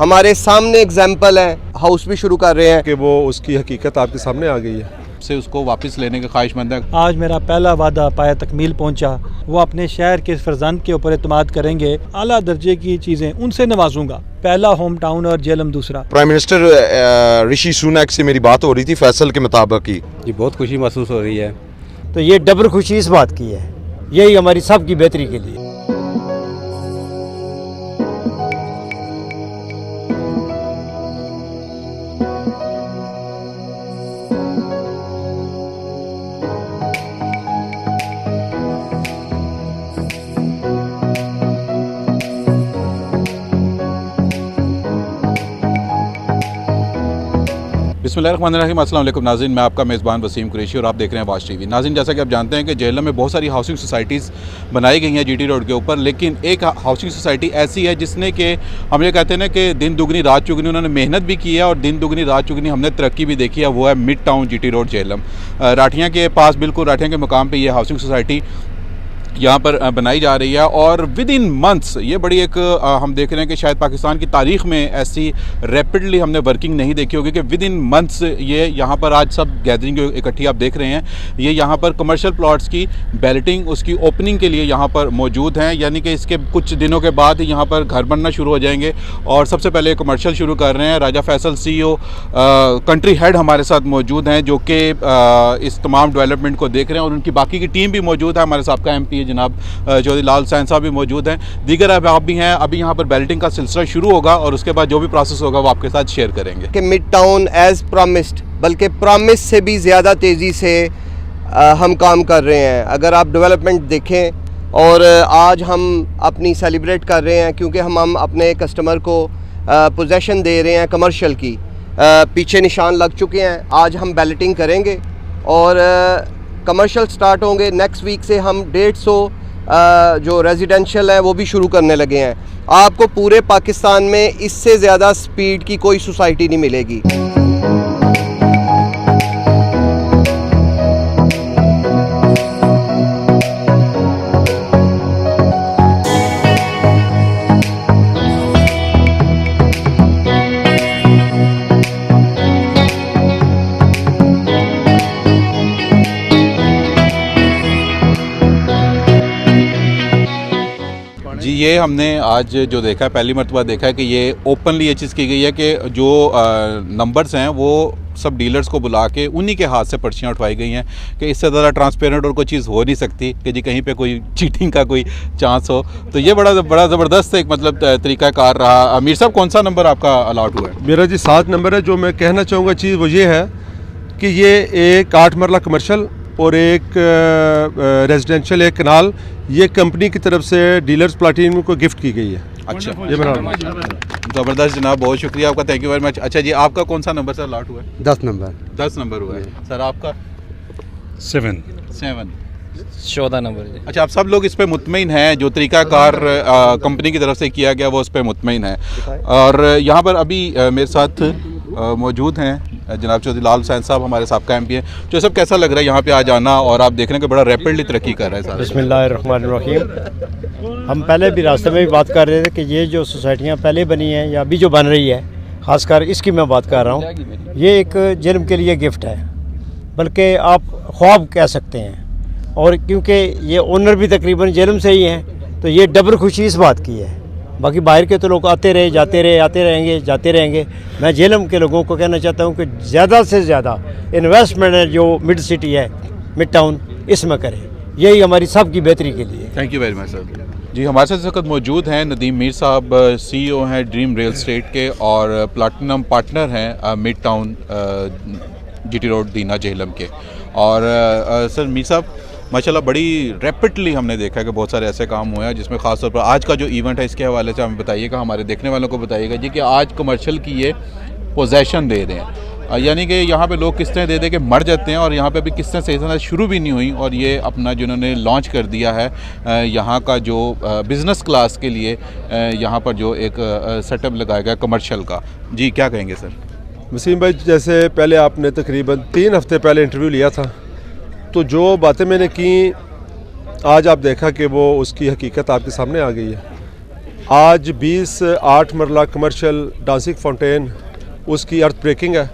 हमारे सामने एग्जाम्पल है, हाउस भी शुरू कर रहे हैं कि वो उसकी हकीकत आपके सामने आ गई है, से उसको वापस लेने के ख्वाहिशमंद है। आज मेरा पहला वादा पाया तकमील पहुंचा। वो अपने शहर के फर्जंद के ऊपर एतमाद करेंगे, आला दर्जे की चीज़ें उनसे नवाजूंगा। पहला होम टाउन और जेलम दूसरा। प्राइम मिनिस्टर ऋषि सुनक से मेरी बात हो रही थी फैसल के मुताबिक ही। जी बहुत खुशी महसूस हो रही है। तो ये डबल खुशी इस बात की है, यही हमारी सब की बेहतरी के लिए। बिस्मिल्लाहिर्रहमानिर्रहीम, अस्सलाम वालेकुम नाज़रीन, मैं आपका मेज़बान वसीम कुरैशी और आप देख रहे हैं वाश टीवी। नाज़रीन, जैसा कि आप जानते हैं कि जेहलम में बहुत सारी हाउसिंग सोसाइटीज़ बनाई गई हैं जीटी रोड के ऊपर, लेकिन एक हाउसिंग सोसाइटी ऐसी है जिसने कि हम ये कहते हैं ना कि दिन दुगनी रात चुगनी उन्होंने मेहनत भी की है और दिन दुगनी रात चुगनी हमने तरक्की भी देखी है। वो है mid town GT road Jhelum, Rathian के पास, बिल्कुल राठियाँ के मुकाम पर ये हाउसिंग सोसाइटी यहाँ पर बनाई जा रही है। और विद इन मंथ्स ये बड़ी एक हम देख रहे हैं कि शायद पाकिस्तान की तारीख़ में ऐसी रैपिडली हमने वर्किंग नहीं देखी होगी कि विद इन मंथ्स ये यहाँ पर आज सब गैदरिंग इकट्ठी आप देख रहे हैं, ये यहाँ पर कमर्शियल प्लॉट्स की बैलेटिंग उसकी ओपनिंग के लिए यहाँ पर मौजूद हैं। यानी कि इसके कुछ दिनों के बाद यहाँ पर घर बनना शुरू हो जाएंगे और सबसे पहले कमर्शियल शुरू कर रहे हैं। Raja Faisal CEO country head हमारे साथ मौजूद हैं जो कि इस तमाम डेवलपमेंट को देख रहे हैं और उनकी बाकी की टीम भी मौजूद है। हमारे साहब का MP जनाब चौधरी लाल हुसैन साहब भी मौजूद हैं, दीगर अहबाब भी हैं। अभी यहाँ पर बैलेटिंग का सिलसिला शुरू होगा और उसके बाद जो भी प्रोसेस होगा वो आपके साथ शेयर करेंगे। कि मिड टाउन एज प्रॉमिस्ड, बल्कि प्रॉमिस से भी ज़्यादा तेज़ी से हम काम कर रहे हैं। अगर आप डेवलपमेंट देखें और आज हम अपनी सेलिब्रेट कर रहे हैं क्योंकि हम अपने कस्टमर को पोजेसन दे रहे हैं कमर्शियल की, पीछे निशान लग चुके हैं। आज हम बैलेटिंग करेंगे और कमर्शियल स्टार्ट होंगे। नेक्स्ट वीक से हम 150 जो रेजिडेंशियल है वो भी शुरू करने लगे हैं। आपको पूरे पाकिस्तान में इससे ज़्यादा स्पीड की कोई सोसाइटी नहीं मिलेगी। जी, ये हमने आज जो देखा है, पहली मरतबा देखा है कि ये ओपनली ये चीज़ की गई है कि जो नंबर्स हैं वो सब डीलर्स को बुला के उन्हीं के हाथ से पर्चियाँ उठवाई गई हैं कि इससे ज़्यादा ट्रांसपेरेंट और कोई चीज़ हो नहीं सकती कि जी कहीं पे कोई चीटिंग का कोई चांस हो। तो ये बड़ा ज़बरदस्त एक मतलब तरीक़ाकार रहा। अमीर साहब, कौन सा नंबर आपका अलाउट हुआ है? मेरा जी 7 नंबर है। जो मैं कहना चाहूँगा चीज़ वो ये है कि ये एक 8 मरला कमर्शल और एक रेजिडेंशियल, एक कनाल, ये कंपनी की तरफ से डीलर्स प्लाटिनम को गिफ्ट की गई है। अच्छा, ये मेरा ज़बरदस्त जनाब, बहुत शुक्रिया आपका, थैंक यू वेरी मच। अच्छा जी, आपका कौन सा नंबर सर अलाउट हुआ है? 10 नंबर। 10 नंबर हुआ है सर। आपका 7 14 नंबर। अच्छा, आप सब लोग इस पे मुतमईन हैं, जो तरीक़ाकार कंपनी की तरफ से किया गया वो उस पर मुतमईन है। और यहाँ पर अभी मेरे साथ मौजूद हैं जनाब चौधरी लाल हुसैन साहब, हमारे साहब MP हैं। जो सब कैसा लग रहा है यहाँ पे आ जाना और आप देख रहे हैं कि बड़ा रैपिडली तरक्की कर रहा है सारा? बिस्मिल्लाहिर्रहमानिर्रहीम। हम पहले भी रास्ते में भी बात कर रहे थे कि ये जो सोसाइटियाँ पहले बनी हैं या अभी जो बन रही है, ख़ासकर इसकी मैं बात कर रहा हूँ, ये एक जेलम के लिए गिफ्ट है, बल्कि आप ख्वाब कह सकते हैं। और क्योंकि ये ओनर भी तकरीबन जेलम से ही हैं तो ये डबल खुशी इस बात की है। बाकी बाहर के तो लोग आते रहे, जाते रहे, आते रहेंगे, जाते रहेंगे। मैं जेलम के लोगों को कहना चाहता हूँ कि ज़्यादा से ज़्यादा इन्वेस्टमेंट है जो मिड सिटी है, मिड टाउन, इसमें करें, यही हमारी सब की बेहतरी के लिए। Thank you very much sir. जी, हमारे साथ इस वक्त मौजूद हैं नदीम मीर साहब, CEO हैं ड्रीम रियल एस्टेट के और प्लाटिनम पार्टनर हैं मिड टाउन जीटी रोड दीना जेहलम के। और सर मीर साहब, माशाल्लाह बड़ी रैपिडली हमने देखा है कि बहुत सारे ऐसे काम हुए हैं जिसमें ख़ास तौर पर आज का जो इवेंट है इसके हवाले से हमें बताइएगा, हमारे देखने वालों को बताइएगा जी कि आज कमर्शियल की ये पोजेसन दे रहे हैं। यानी कि यहाँ पे लोग किस्तें दे दे के मर जाते हैं और यहाँ पे भी किस्तें सही तरह शुरू भी नहीं हुई और ये अपना जिन्होंने लॉन्च कर दिया है यहाँ का जो बिज़नेस क्लास के लिए यहाँ पर जो एक सेटअप लगाया गया कमर्शियल का। जी, क्या कहेंगे सर? वसीम भाई, जैसे पहले आपने तकरीबन 3 हफ्ते पहले इंटरव्यू लिया था, तो जो बातें मैंने की आज आप देखा कि वो उसकी हकीकत आपके सामने आ गई है। आज 20/8 मरला कमर्शियल डांसिंग फाउंटेन उसकी अर्थ ब्रेकिंग है।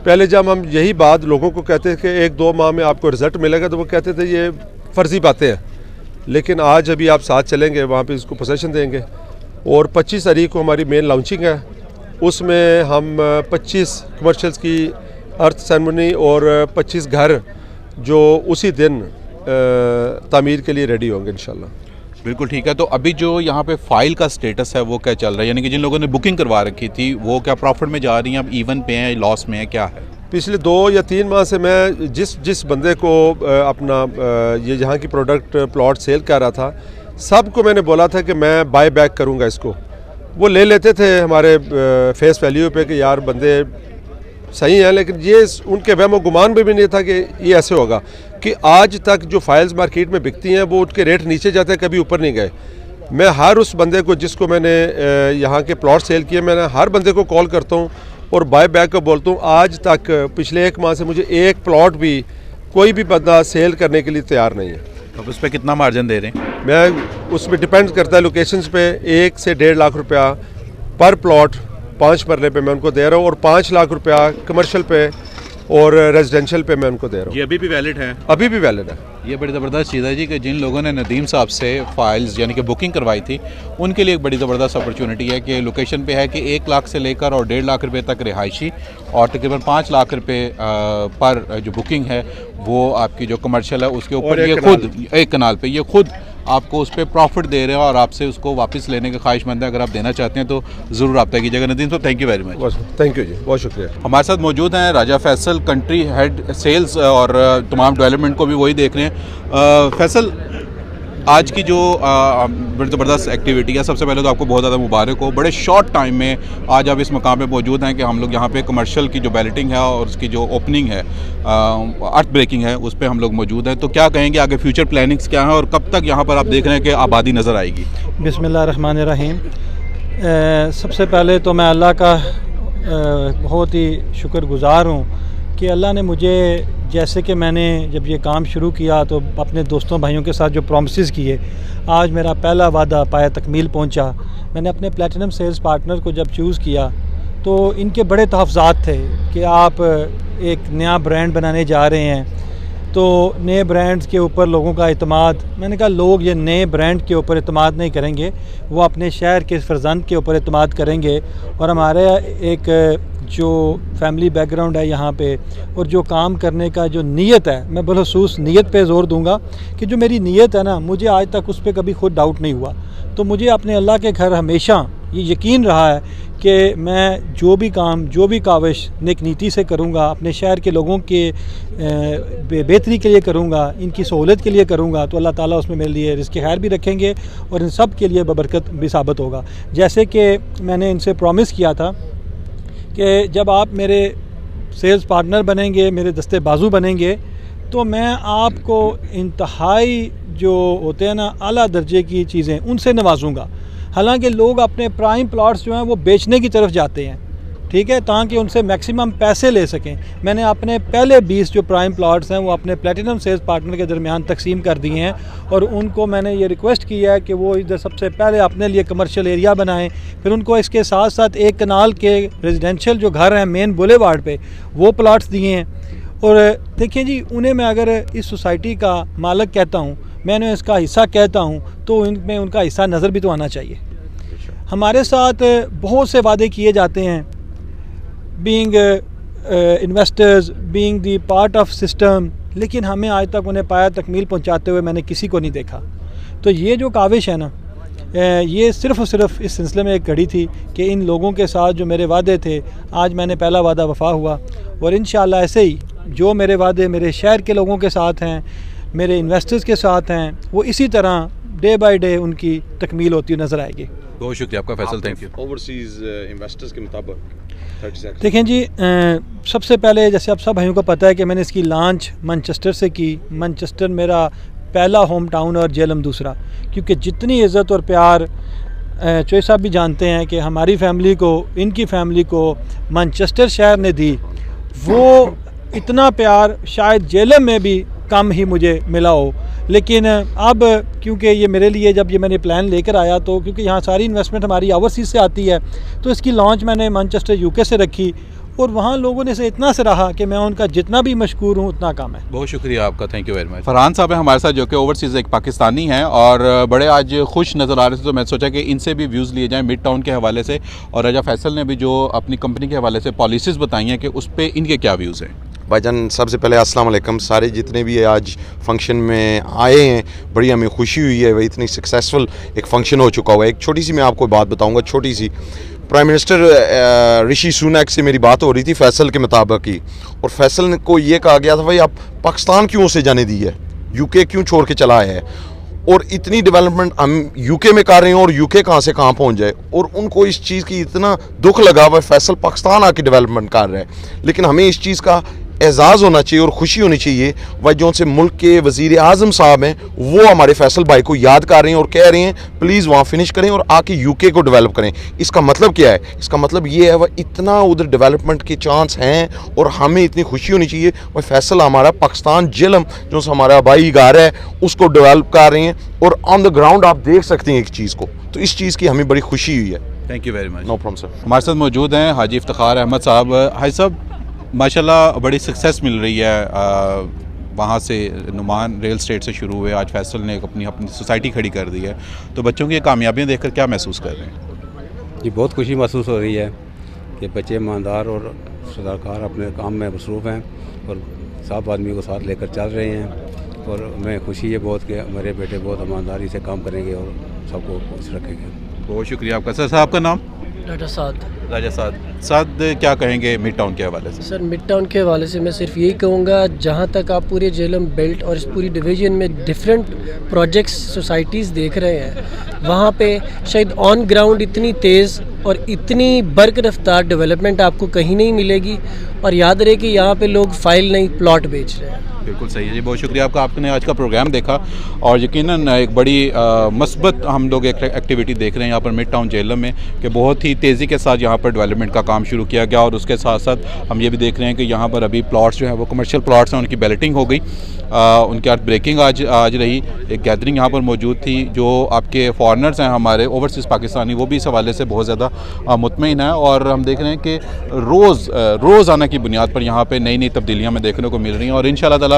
पहले जब हम यही बात लोगों को कहते थे कि 1-2 माह में आपको रिज़ल्ट मिलेगा, तो वो कहते थे ये फ़र्ज़ी बातें हैं। लेकिन आज अभी आप साथ चलेंगे, वहाँ पे इसको पोसेशन देंगे और 25 तारीख को हमारी मेन लॉन्चिंग है। उसमें हम 25 कमर्शियल्स की अर्थ सेरेमनी और 25 घर जो उसी दिन तामीर के लिए रेडी होंगे इंशाल्लाह। बिल्कुल ठीक है। तो अभी जो यहाँ पे फाइल का स्टेटस है वो क्या चल रहा है, यानी कि जिन लोगों ने बुकिंग करवा रखी थी वो क्या प्रॉफिट में जा रही हैं, अब इवन पे हैं, लॉस में है, क्या है? पिछले 2 या 3 माह से मैं जिस बंदे को अपना ये यहाँ की प्रोडक्ट प्लॉट सेल कर रहा था, सबको मैंने बोला था कि मैं बाय बैक करूँगा इसको। वो ले लेते थे हमारे फेस वैल्यू पे कि यार बंदे सही हैं, लेकिन ये उनके वहम गुमान भी नहीं था कि ये ऐसे होगा कि आज तक जो फाइल्स मार्केट में बिकती हैं वो उठ के रेट नीचे जाते हैं, कभी ऊपर नहीं गए। मैं हर उस बंदे को जिसको मैंने यहाँ के प्लॉट सेल किए, मैंने हर बंदे को कॉल करता हूँ और बाय बैक का बोलता हूँ। आज तक पिछले 1 माह से मुझे एक प्लॉट भी कोई भी बंदा सेल करने के लिए तैयार नहीं है। अब उस पर कितना मार्जिन दे रहे हैं? मैं उसमें डिपेंड करता है लोकेशंस पे, 1 से 1.5 लाख रुपया पर प्लॉट 5 मरले पे मैं उनको दे रहा हूँ और 5 लाख रुपया कमर्शियल पे और रेजिडेंशियल पे मैं उनको दे रहा हूँ। ये अभी भी वैलिड है? अभी भी वैलिड है। ये बड़ी ज़बरदस्त चीज़ है जी कि जिन लोगों ने नदीम साहब से फाइल्स यानी कि बुकिंग करवाई थी, उनके लिए एक बड़ी ज़बरदस्त अपॉर्चुनिटी है कि लोकेशन पे है कि 1 लाख से लेकर और 1.5 लाख रुपए तक रिहायशी और तकरीबन 5 लाख रुपए पर जो बुकिंग है वो आपकी जो कमर्शियल है उसके ऊपर ये खुद एक कनाल पे ये खुद आपको उस पर प्रॉफिट दे रहे हैं और आपसे उसको वापस लेने के ख्वाहिशमंद है। अगर आप देना चाहते हैं तो ज़रूर रब्ता कीजिएगा। Nadeem sahab, thank you very much. Thank you जी, बहुत शुक्रिया। हमारे साथ मौजूद हैं Raja Faisal, country head sales और तमाम डेवलपमेंट को भी वही देख रहे हैं। फैसल, आज की जो बड़ी ज़बरदस्त एक्टिविटी है, सबसे पहले तो आपको बहुत ज़्यादा मुबारक हो। बड़े शॉर्ट टाइम में आज आप इस मकाम पे मौजूद हैं कि हम लोग यहाँ पे कमर्शियल की जो बैलेटिंग है और उसकी जो ओपनिंग है, अर्थ ब्रेकिंग है, उस पर हम लोग मौजूद हैं। तो क्या कहेंगे, आगे फ्यूचर प्लानिंग्स क्या हैं और कब तक यहाँ पर आप देख रहे हैं कि आबादी नज़र आएगी? बिस्मिल्लाहिर्रहमानिर्रहीम। सबसे पहले तो मैं अल्लाह का बहुत ही शुक्रगुज़ार हूँ कि अल्लाह ने मुझे, जैसे कि मैंने जब ये काम शुरू किया तो अपने दोस्तों भाइयों के साथ जो प्रॉमिसेस किए, आज मेरा पहला वादा पाया तकमील पहुंचा। मैंने अपने प्लैटिनम सेल्स पार्टनर को जब चूज़ किया तो इनके बड़े तहफ़्ज़ात थे कि आप एक नया ब्रांड बनाने जा रहे हैं, तो नए ब्रांड्स के ऊपर लोगों का एतमाद। मैंने कहा लोग ये नए ब्रांड के ऊपर एतमाद नहीं करेंगे, वो अपने शहर के फ़र्जंद के ऊपर एतमाद करेंगे। और हमारे एक जो फैमिली बैकग्राउंड है यहाँ पे और जो काम करने का जो नीयत है, मैं बिलखसूस नीयत पे ज़ोर दूंगा कि जो मेरी नीयत है ना, मुझे आज तक उस पर कभी खुद डाउट नहीं हुआ। तो मुझे अपने अल्लाह के घर हमेशा ये यकीन रहा है कि मैं जो भी काम, जो भी काविश नेक नीति से करूँगा, अपने शहर के लोगों के बेहतरी के लिए करूँगा, इनकी सहूलत के लिए करूँगा, तो अल्लाह ताला उसमें मेरे लिए रिज़्क़ खैर भी रखेंगे और इन सब के लिए बबरकत भी साबित होगा। जैसे कि मैंने इनसे प्रॉमिस किया था कि जब आप मेरे सेल्स पार्टनर बनेंगे, मेरे दस्ते बाजू बनेंगे, तो मैं आपको इंतहाई जो होते हैं ना आला दर्जे की चीज़ें, उनसे नवाजूँगा। हालांकि लोग अपने प्राइम प्लॉट्स जो हैं वो बेचने की तरफ जाते हैं, ठीक है, ताकि उनसे मैक्सिमम पैसे ले सकें। मैंने अपने पहले 20 जो प्राइम प्लॉट्स हैं वो अपने प्लैटिनम सेल्स पार्टनर के दरमियान तकसीम कर दिए हैं और उनको मैंने ये रिक्वेस्ट किया है कि वो इधर सबसे पहले अपने लिए कमर्शियल एरिया बनाएं। फिर उनको इसके साथ साथ 1 कनाल के रेजिडेंशियल जो घर हैं मेन बुलेवार्ड पे, वो प्लॉट्स दिए हैं। और देखिए जी, उन्हें मैं अगर इस सोसाइटी का मालिक कहता हूँ, मैं उन्हें इसका हिस्सा कहता हूँ, तो उनमें उनका हिस्सा नज़र भी तो आना चाहिए। हमारे साथ बहुत से वादे किए जाते हैं, being investors, being the part of system, लेकिन हमें आज तक उन्हें पाया तकमील पहुंचाते हुए मैंने किसी को नहीं देखा। तो ये जो काविश है ना, ये सिर्फ़ और सिर्फ इस सिलसिले में एक घड़ी थी कि इन लोगों के साथ जो मेरे वादे थे, आज मैंने पहला वादा वफ़ा हुआ और इंशाअल्लाह ऐसे ही जो मेरे वादे मेरे शहर के लोगों के साथ हैं, मेरे इन्वेस्टर्स के साथ हैं, वो इसी तरह डे बाय डे उनकी तकमील होती नज़र आएगी। बहुत शुक्रिया आपका Faisal, thank you. Overseas investors के मुताबिक देखें जी, सबसे पहले जैसे आप सब भाइयों को पता है कि मैंने इसकी लॉन्च मैनचेस्टर से की। मैनचेस्टर मेरा पहला होम टाउन और जेलम दूसरा, क्योंकि जितनी इज़्ज़त और प्यार चोई साहब भी जानते हैं कि हमारी फैमिली को, इनकी फैमिली को मैनचेस्टर शहर ने दी, वो इतना प्यार शायद जेलम में भी कम ही मुझे मिला हो। लेकिन अब क्योंकि ये मेरे लिए जब ये मैंने प्लान लेकर आया तो क्योंकि यहाँ सारी इन्वेस्टमेंट हमारी ओवरसीज़ से आती है तो इसकी लॉन्च मैंने मैनचेस्टर यूके से रखी और वहाँ लोगों ने से इतना सराहा कि मैं उनका जितना भी मशकूर हूँ उतना कम है। बहुत शुक्रिया आपका, thank you very much. Farhan साहब हैं हमारे साथ जो कि ओवरसीज़ एक पाकिस्तानी हैं और बड़े आज खुश नज़र आ रहे थे, तो मैं सोचा कि इनसे भी व्यूज़ लिए जाएं मिड टाउन के हवाले से, और रजा फैसल ने भी जो अपनी कंपनी के हवाले से पॉलिसीज़ बताई हैं कि उस पर इनके क्या व्यूज़ हैं। भाईजान सबसे पहले अस्सलाम वालेकुम, सारे जितने भी आज फंक्शन में आए हैं, बड़ी हमें खुशी हुई है। वही इतनी सक्सेसफुल एक फ़ंक्शन हो चुका हुआ है। एक छोटी सी मैं आपको बात बताऊंगा, छोटी सी। प्राइम मिनिस्टर ऋषि सुनैक से मेरी बात हो रही थी फैसल के मुताबिक ही, और फैसल को ये कहा गया था भाई आप पाकिस्तान क्यों उसे जाने दी है, यूके क्यों छोड़ के चला आया है, और इतनी डेवलपमेंट हम यूके में कर रहे हैं और यूके कहाँ से कहाँ पहुँच जाए, और उनको इस चीज़ की इतना दुख लगा हुआ फैसल पाकिस्तान आके डेवलपमेंट कर रहा है। लेकिन हमें इस चीज़ का एजाज़ होना चाहिए और ख़ुशी होनी चाहिए वह जो से मुल्क के वज़ीर आज़म साहब हैं वो हमारे फैसल भाई को याद कर रहे हैं और कह रहे हैं प्लीज़ वहाँ फिनिश करें और आके यूके को डेवलप करें। इसका मतलब क्या है? इसका मतलब ये है वह इतना उधर डेवलपमेंट के चांस हैं और हमें इतनी खुशी होनी चाहिए वह फैसल हमारा पाकिस्तान जिलम जो हमारा भाई घर है उसको डेवलप कर रहे हैं, और ऑन द ग्राउंड आप देख सकते हैं एक चीज़ को, तो इस चीज़ की हमें बड़ी खुशी हुई है। Thank you very much. No problem sir. हमारे साथ मौजूद हैं हाजी इफ्तिखार अहमद साहब। हाजी साहब माशाल्लाह बड़ी सक्सेस मिल रही है, वहाँ से नुमान रियल स्टेट से शुरू हुए, आज फैसल ने अपनी सोसाइटी खड़ी कर दी है, तो बच्चों की कामयाबियाँ देखकर क्या महसूस कर रहे हैं? जी बहुत खुशी महसूस हो रही है कि बच्चे ईमानदार और सदाकार अपने काम में मसरूफ़ हैं और सब आदमी को साथ लेकर चल रहे हैं, और हमें खुशी है बहुत कि हमारे बेटे बहुत ईमानदारी से काम करेंगे और सबको खुश रखेंगे। बहुत शुक्रिया आपका। सर आपका नाम? राजा साद। राजा साद क्या कहेंगे मिड टाउन के हवाले से? सर मिड टाउन के हवाले से मैं सिर्फ यही कहूँगा, जहाँ तक आप पूरे जेहलम बेल्ट और इस पूरी डिवीज़न में डिफरेंट प्रोजेक्ट्स सोसाइटीज़ देख रहे हैं, वहाँ पे शायद ऑन ग्राउंड इतनी तेज़ और इतनी बर्क रफ्तार डेवलपमेंट आपको कहीं नहीं मिलेगी, और याद रहे कि यहाँ पे लोग फाइल नहीं प्लॉट बेच रहे हैं। बिल्कुल सही है जी, बहुत शुक्रिया आपका, आपने आज का प्रोग्राम देखा और यकीनन एक बड़ी मस्बत हम लोग एक एक्टिविटी देख रहे हैं यहाँ पर मिड टाउन जेहलम में कि बहुत ही तेज़ी के साथ यहाँ पर डेवलपमेंट का काम शुरू किया गया, और उसके साथ साथ हम ये भी देख रहे हैं कि यहाँ पर अभी प्लॉट्स जो हैं वो कमर्शियल प्लॉट्स हैं, उनकी बैलेटिंग हो गई, उनके आज ब्रेकिंग आज रही। एक गैदरिंग यहाँ पर मौजूद थी, जो आपके फॉरनर्स हैं हमारे ओवरसीज़ पाकिस्तानी वो भी इस हवाले से बहुत ज़्यादा मुतमईन है, और हम देख रहे हैं कि रोज़ाना की बुनियाद पर यहाँ पर नई नई तब्दीलियाँ हमें देखने को मिल रही हैं, और इंशाअल्लाह ताला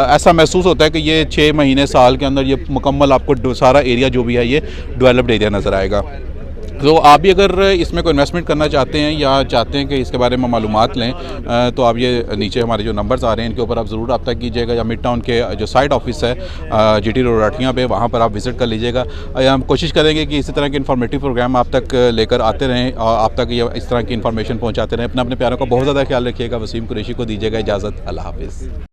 ऐसा महसूस होता है कि ये 6 महीने साल के अंदर ये मुकम्मल आपको सारा एरिया जो भी है ये डेवलप्ड एरिया नज़र आएगा। तो आप भी अगर इसमें कोई इन्वेस्टमेंट करना चाहते हैं या चाहते हैं कि इसके बारे में मालूमात लें, तो आप ये नीचे हमारे जो नंबर्स आ रहे हैं इनके ऊपर आप ज़रूर रब्ता कीजिएगा, या मिड टाउन के जो साइड ऑफिस है GT रोड राठियाँ पे, वहाँ पर आप विज़िट कर लीजिएगा। हम कोशिश करेंगे कि इसी तरह के इन्फॉर्मेटिव प्रोग्राम आप तक लेकर आते रहें और आप तक ये इस तरह की इन्फॉर्मेशन पहुँचाते रहें। अपने प्यारों का बहुत ज़्यादा ख्याल रखिएगा। वसीम कुरैशी को दीजिएगा इजाज़त। अल्लाह हाफ़िज़।